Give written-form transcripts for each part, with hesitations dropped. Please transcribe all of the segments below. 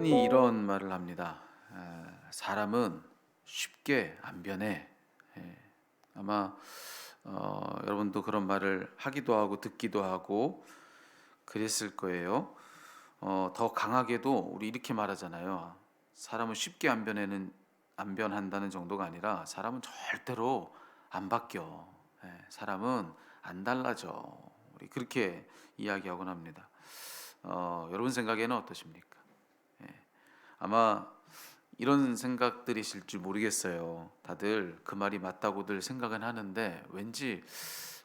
흔히 이런 말을 합니다. 사람은 쉽게 안 변해. 예, 아마 여러분도 그런 말을 하기도 하고 듣기도 하고 그랬을 거예요. 더 강하게도 우리 이렇게 말하잖아요. 사람은 쉽게 안 변한다는 정도가 아니라 사람은 절대로 안 바뀌어. 사람은 안 달라져. 우리 그렇게 이야기하곤 합니다. 여러분 생각에는 어떠십니까? 아마 이런 생각들이실 줄 모르겠어요. 다들 그 말이 맞다고들 생각은 하는데 왠지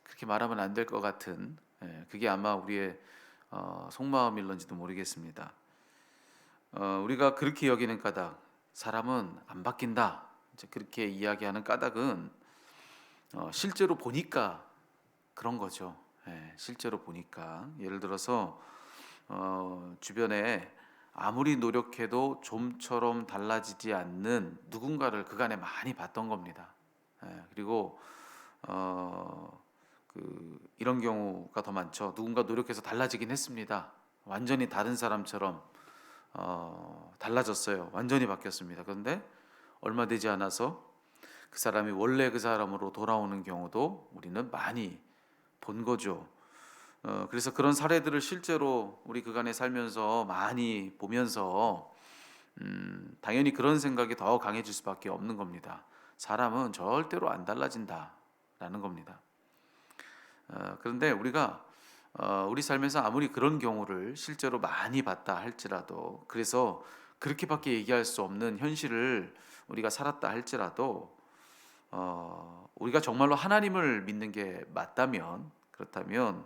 그렇게 말하면 안 될 것 같은, 그게 아마 우리의 속마음일런지도 모르겠습니다. 우리가 그렇게 여기는 까닭, 사람은 안 바뀐다, 이제 그렇게 이야기하는 까닭은 실제로 보니까 그런 거죠. 실제로 보니까 예를 들어서 주변에 아무리 노력해도 좀처럼 달라지지 않는 누군가를 그간에 많이 봤던 겁니다. 그리고 이런 경우가 더 많죠. 누군가 노력해서 달라지긴 했습니다. 완전히 다른 사람처럼 달라졌어요. 완전히 바뀌었습니다. 그런데 얼마 되지 않아서 그 사람이 원래 그 사람으로 돌아오는 경우도 우리는 많이 본 거죠. 그래서 그런 사례들을 실제로 우리 그간에 살면서 많이 보면서 당연히 그런 생각이 더 강해질 수밖에 없는 겁니다. 사람은 절대로 안 달라진다라는 겁니다. 그런데 우리가 우리 삶에서 아무리 그런 경우를 실제로 많이 봤다 할지라도, 그래서 그렇게밖에 얘기할 수 없는 현실을 우리가 살았다 할지라도, 우리가 정말로 하나님을 믿는 게 맞다면, 그렇다면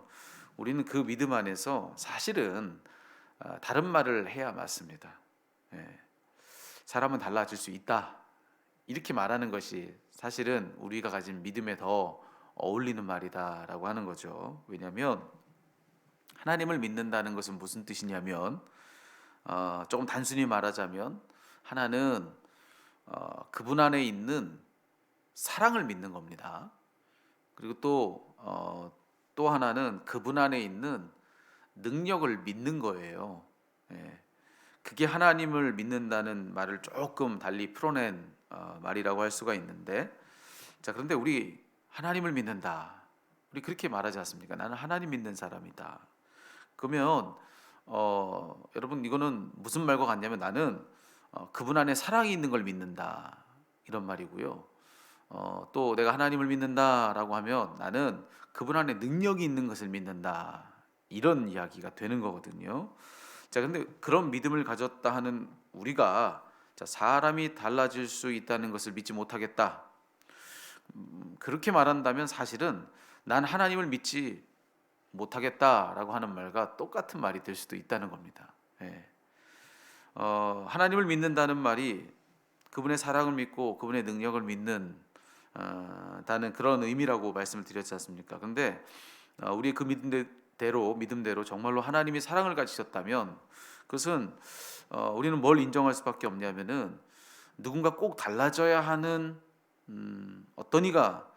우리는 그 믿음 안에서 사실은 다른 말을 해야 맞습니다. 예, 사람은 달라질 수 있다, 이렇게 말하는 것이 사실은 우리가 가진 믿음에 더 어울리는 말이다라고 하는 거죠. 왜냐하면 하나님을 믿는다는 것은 무슨 뜻이냐면, 조금 단순히 말하자면 하나는 그분 안에 있는 사랑을 믿는 겁니다. 그리고 또 하나는 그분 안에 있는 능력을 믿는 거예요. 예. 그게 하나님을 믿는다는 말을 조금 달리 풀어낸 말이라고 할 수가 있는데, 자, 그런데 우리 하나님을 믿는다, 우리 그렇게 말하지 않습니까? 나는 하나님 믿는 사람이다. 그러면 여러분, 이거는 무슨 말과 같냐면 나는 그분 안에 사랑이 있는 걸 믿는다, 이런 말이고요. 또 내가 하나님을 믿는다라고 하면 나는 그분 안에 능력이 있는 것을 믿는다, 이런 이야기가 되는 거거든요. 자, 근데 그런 믿음을 가졌다 하는 우리가, 자, 사람이 달라질 수 있다는 것을 믿지 못하겠다, 그렇게 말한다면 사실은 난 하나님을 믿지 못하겠다라고 하는 말과 똑같은 말이 될 수도 있다는 겁니다. 예. 하나님을 믿는다는 말이 그분의 사랑을 믿고 그분의 능력을 믿는 다는 그런 의미라고 말씀을 드렸지 않습니까? 그런데 우리 그 믿음대로 정말로 하나님이 사랑을 가지셨다면, 그것은 우리는 뭘 인정할 수밖에 없냐면은 누군가 꼭 달라져야 하는 어떤 이가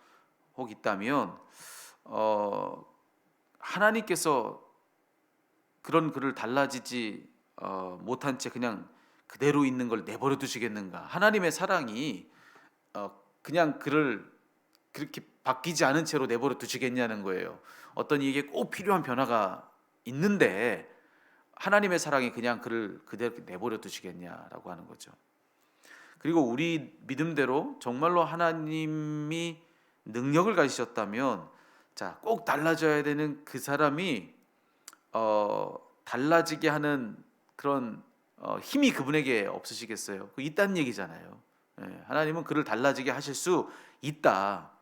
혹 있다면 하나님께서 그런 그를 달라지지 못한 채 그냥 그대로 있는 걸 내버려 두시겠는가? 하나님의 사랑이 그냥 그를 그렇게 바뀌지 않은 채로 내버려 두시겠냐는 거예요. 어떤 이에게 꼭 필요한 변화가 있는데 하나님의 사랑이 그냥 그를 그대로 내버려 두시겠냐라고 하는 거죠. 그리고 우리 믿음대로 정말로 하나님이 능력을 가지셨다면, 자, 꼭 달라져야 되는 그 사람이 달라지게 하는 그런 힘이 그분에게 없으시겠어요? 그 있다는 얘기잖아요. 하나님은 그를 달라지게 하실 수 있다.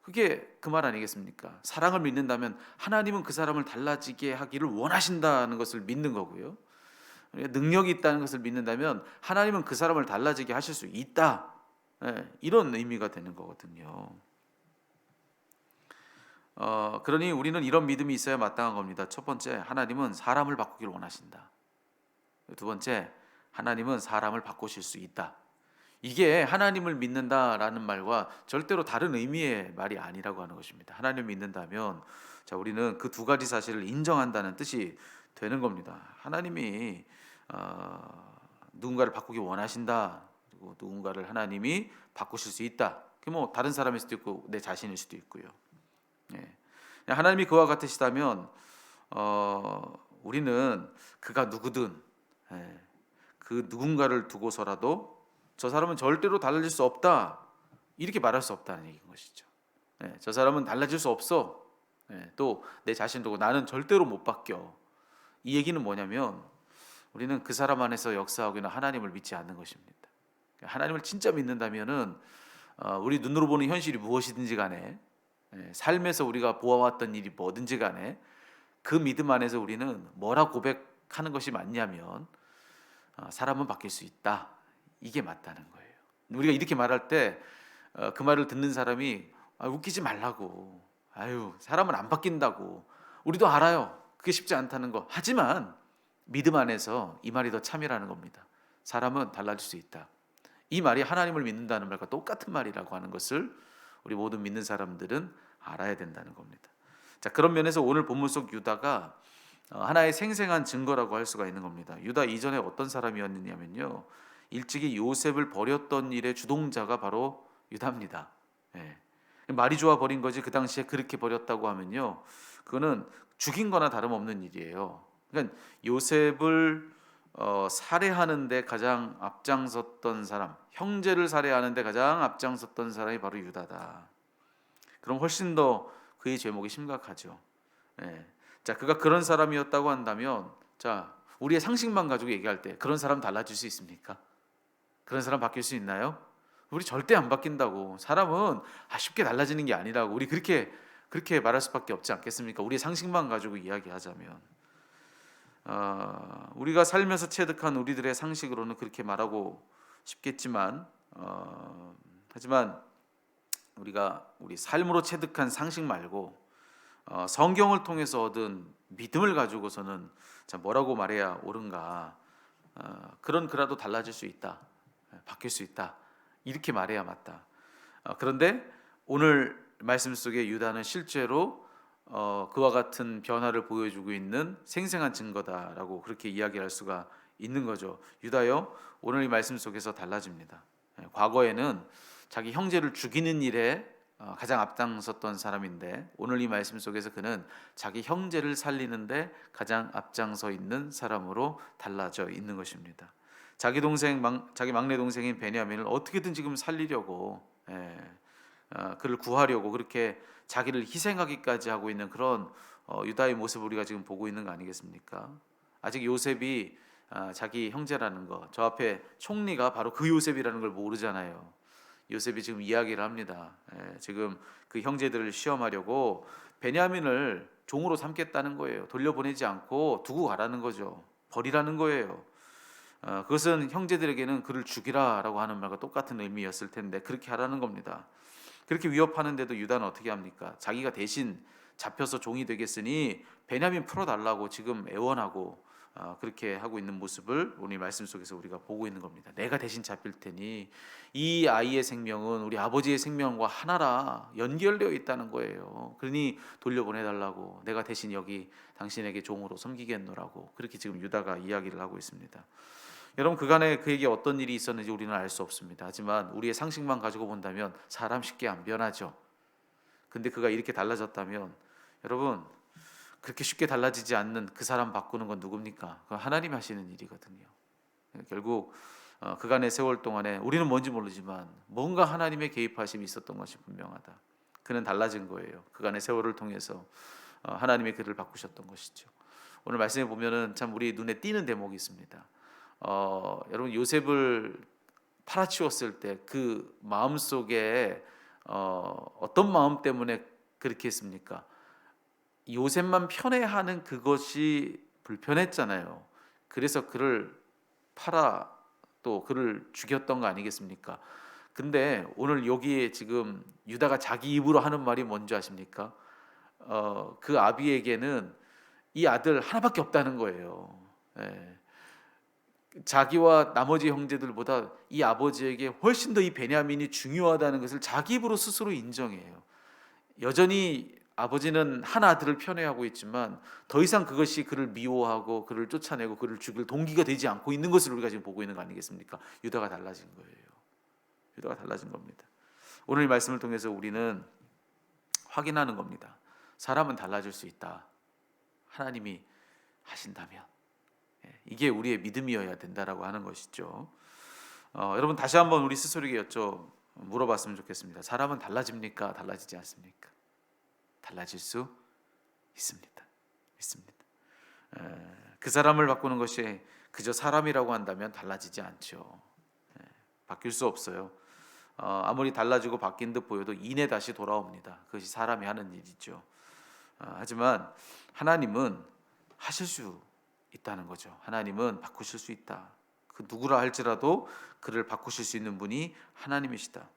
그게 그 말 아니겠습니까? 사랑을 믿는다면 하나님은 그 사람을 달라지게 하기를 원하신다는 것을 믿는 거고요. 능력이 있다는 것을 믿는다면 하나님은 그 사람을 달라지게 하실 수 있다. 이런 의미가 되는 거거든요. 그러니 우리는 이런 믿음이 있어야 마땅한 겁니다. 첫 번째, 하나님은 사람을 바꾸기를 원하신다. 두 번째, 하나님은 사람을 바꾸실 수 있다. 이게 하나님을 믿는다라는 말과 절대로 다른 의미의 말이 아니라고 하는 것입니다. 하나님을 믿는다면, 자, 우리는 그 두 가지 사실을 인정한다는 뜻이 되는 겁니다. 하나님이 누군가를 바꾸기 원하신다. 그리고 누군가를 하나님이 바꾸실 수 있다. 그게 뭐 다른 사람일 수도 있고 내 자신일 수도 있고요. 예. 하나님이 그와 같으시다면 우리는 그가 누구든 예, 그 누군가를 두고서라도 저 사람은 절대로 달라질 수 없다 이렇게 말할 수 없다는 얘기인 것이죠. 예, 저 사람은 달라질 수 없어. 예, 또 내 자신도 나는 절대로 못 바뀌어. 이 얘기는 뭐냐면 우리는 그 사람 안에서 역사하고 있는 하나님을 믿지 않는 것입니다. 하나님을 진짜 믿는다면은 우리 눈으로 보는 현실이 무엇이든지 간에 삶에서 우리가 보아왔던 일이 뭐든지 간에 그 믿음 안에서 우리는 뭐라 고백하는 것이 맞냐면 사람은 바뀔 수 있다. 이게 맞다는 거예요. 우리가 이렇게 말할 때 그 말을 듣는 사람이 웃기지 말라고. 아유, 사람은 안 바뀐다고. 우리도 알아요. 그게 쉽지 않다는 거. 하지만 믿음 안에서 이 말이 더 참이라는 겁니다. 사람은 달라질 수 있다. 이 말이 하나님을 믿는다는 말과 똑같은 말이라고 하는 것을 우리 모든 믿는 사람들은 알아야 된다는 겁니다. 자, 그런 면에서 오늘 본문 속 유다가 하나의 생생한 증거라고 할 수가 있는 겁니다. 유다 이전에 어떤 사람이었느냐면요, 일찍이 요셉을 버렸던 일의 주동자가 바로 유다입니다. 예. 말이 좋아 버린 거지 그 당시에 그렇게 버렸다고 하면요, 그거는 죽인 거나 다름없는 일이에요. 그러니까 요셉을 살해하는데 가장 앞장섰던 사람, 형제를 살해하는데 가장 앞장섰던 사람이 바로 유다다. 그럼 훨씬 더 그의 죄목이 심각하죠. 예. 자, 그가 그런 사람이었다고 한다면, 자, 우리의 상식만 가지고 얘기할 때 그런 사람 달라질 수 있습니까? 그런 사람 바뀔 수 있나요? 우리 절대 안 바뀐다고. 사람은 쉽게 달라지는 게 아니라고. 우리 그렇게 말할 수밖에 없지 않겠습니까? 우리의 상식만 가지고 이야기하자면, 우리가 살면서 체득한 우리들의 상식으로는 그렇게 말하고 싶겠지만, 하지만 우리가 우리 삶으로 체득한 상식 말고 성경을 통해서 얻은 믿음을 가지고서는 자, 뭐라고 말해야 옳은가? 그런 그라도 달라질 수 있다, 바뀔 수 있다, 이렇게 말해야 맞다. 그런데 오늘 말씀 속에 유다는 실제로 그와 같은 변화를 보여주고 있는 생생한 증거다라고 그렇게 이야기할 수가 있는 거죠. 유다요, 오늘 이 말씀 속에서 달라집니다. 과거에는 자기 형제를 죽이는 일에 가장 앞장섰던 사람인데 오늘 이 말씀 속에서 그는 자기 형제를 살리는데 가장 앞장서 있는 사람으로 달라져 있는 것입니다. 자기 막내 동생인 베냐민을 어떻게든 지금 살리려고, 그를 구하려고 그렇게 자기를 희생하기까지 하고 있는 그런 유다의 모습을 우리가 지금 보고 있는 거 아니겠습니까? 아직 요셉이 자기 형제라는 거, 저 앞에 총리가 바로 그 요셉이라는 걸 모르잖아요. 요셉이 지금 이야기를 합니다. 지금 그 형제들을 시험하려고 베냐민을 종으로 삼겠다는 거예요. 돌려보내지 않고 두고 가라는 거죠. 버리라는 거예요. 그것은 형제들에게는 그를 죽이라라고 하는 말과 똑같은 의미였을 텐데 그렇게 하라는 겁니다. 그렇게 위협하는데도 유다는 어떻게 합니까? 자기가 대신 잡혀서 종이 되겠으니 베냐민 풀어달라고 지금 애원하고 그렇게 하고 있는 모습을 오늘 말씀 속에서 우리가 보고 있는 겁니다. 내가 대신 잡힐 테니 이 아이의 생명은 우리 아버지의 생명과 하나라 연결되어 있다는 거예요. 그러니 돌려보내달라고, 내가 대신 여기 당신에게 종으로 섬기겠노라고 그렇게 지금 유다가 이야기를 하고 있습니다. 여러분, 그간에 그에게 어떤 일이 있었는지 우리는 알 수 없습니다. 하지만 우리의 상식만 가지고 본다면 사람 쉽게 안 변하죠. 근데 그가 이렇게 달라졌다면 여러분, 그렇게 쉽게 달라지지 않는 그 사람 바꾸는 건 누굽니까? 그건 하나님이 하시는 일이거든요. 결국 그간의 세월 동안에 우리는 뭔지 모르지만 뭔가 하나님의 개입하심이 있었던 것이 분명하다. 그는 달라진 거예요. 그간의 세월을 통해서 하나님의 그를 바꾸셨던 것이죠. 오늘 말씀에 보면은 참 우리 눈에 띄는 대목이 있습니다. 여러분, 요셉을 팔아치웠을 때 그 마음 속에 어떤 마음 때문에 그렇게 했습니까? 요셉만 편애하는 그것이 불편했잖아요. 그래서 그를 팔아 또 그를 죽였던 거 아니겠습니까? 근데 오늘 여기에 지금 유다가 자기 입으로 하는 말이 뭔지 아십니까? 그 아비에게는 이 아들 하나밖에 없다는 거예요. 예. 자기와 나머지 형제들보다 이 아버지에게 훨씬 더 이 베냐민이 중요하다는 것을 자기 입으로 스스로 인정해요. 여전히 아버지는 한 아들을 편애하고 있지만 더 이상 그것이 그를 미워하고 그를 쫓아내고 그를 죽일 동기가 되지 않고 있는 것을 우리가 지금 보고 있는 거 아니겠습니까? 유다가 달라진 거예요. 유다가 달라진 겁니다. 오늘 이 말씀을 통해서 우리는 확인하는 겁니다. 사람은 달라질 수 있다. 하나님이 하신다면. 이게 우리의 믿음이어야 된다라고 하는 것이죠. 여러분 다시 한번 우리 스스로에게 물어봤으면 좋겠습니다. 사람은 달라집니까? 달라지지 않습니까? 달라질 수 있습니다. 믿습니다. 그 사람을 바꾸는 것이 그저 사람이라고 한다면 달라지지 않죠. 바뀔 수 없어요. 아무리 달라지고 바뀐 듯 보여도 이내 다시 돌아옵니다. 그것이 사람이 하는 일이죠. 하지만 하나님은 하실 수 있다는 거죠. 하나님은 바꾸실 수 있다. 그 누구라 할지라도 그를 바꾸실 수 있는 분이 하나님이시다.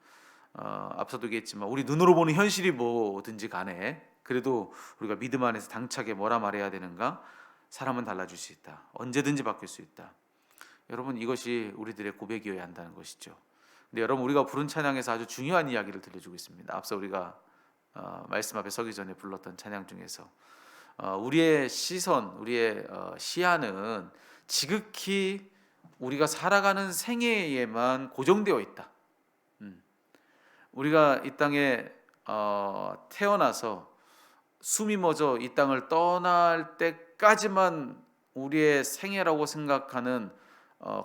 앞서도 얘기했지만 우리 눈으로 보는 현실이 뭐든지 간에 그래도 우리가 믿음 안에서 당차게 뭐라 말해야 되는가? 사람은 달라질 수 있다. 언제든지 바뀔 수 있다. 여러분 이것이 우리들의 고백이어야 한다는 것이죠. 근데 여러분 우리가 부른 찬양에서 아주 중요한 이야기를 들려주고 있습니다. 앞서 우리가 말씀 앞에 서기 전에 불렀던 찬양 중에서 우리의 시선, 우리의 시야는 지극히 우리가 살아가는 생애에만 고정되어 있다. 우리가 이 땅에 태어나서 숨이 멎어 이 땅을 떠날 때까지만 우리의 생애라고 생각하는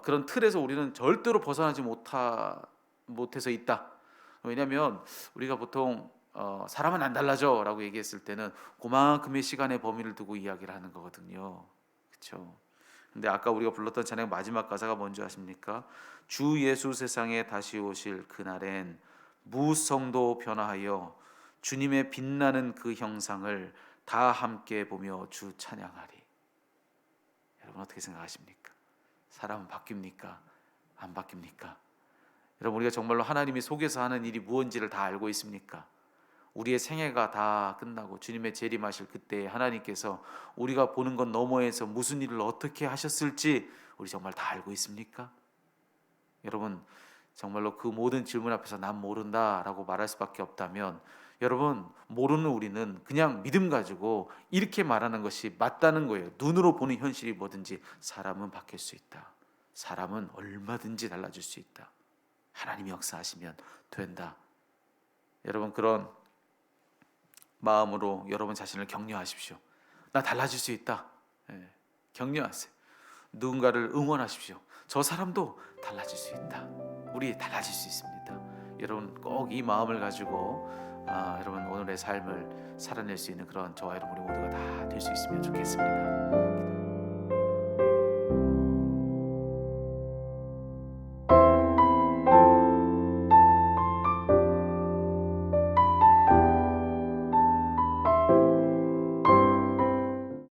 그런 틀에서 우리는 절대로 벗어나지 못해서 있다. 왜냐하면 우리가 보통 사람은 안 달라져라고 얘기했을 때는 그만큼의 시간의 범위를 두고 이야기를 하는 거거든요. 그렇죠? 근데 아까 우리가 불렀던 찬양 마지막 가사가 뭔지 아십니까? 주 예수 세상에 다시 오실 그날엔 무성도 변화하여 주님의 빛나는 그 형상을 다 함께 보며 주 찬양하리. 여러분 어떻게 생각하십니까? 사람은 바뀝니까? 안 바뀝니까? 여러분 우리가 정말로 하나님이 속에서 하는 일이 무엇인지를 다 알고 있습니까? 우리의 생애가 다 끝나고 주님의 재림하실 그때 하나님께서 우리가 보는 것 너머에서 무슨 일을 어떻게 하셨을지 우리 정말 다 알고 있습니까? 여러분 정말로 그 모든 질문 앞에서 난 모른다라고 말할 수밖에 없다면 여러분 모르는 우리는 그냥 믿음 가지고 이렇게 말하는 것이 맞다는 거예요. 눈으로 보는 현실이 뭐든지 사람은 바뀔 수 있다. 사람은 얼마든지 달라질 수 있다. 하나님이 역사하시면 된다. 여러분 그런 마음으로 여러분 자신을 격려하십시오. 나 달라질 수 있다. 격려하세요. 누군가를 응원하십시오. 저 사람도 달라질 수 있다. 우리 달라질 수 있습니다. 여러분 꼭 이 마음을 가지고 여러분 오늘의 삶을 살아낼 수 있는 그런 저와 여러분 우리 모두가 다 될 수 있으면 좋겠습니다.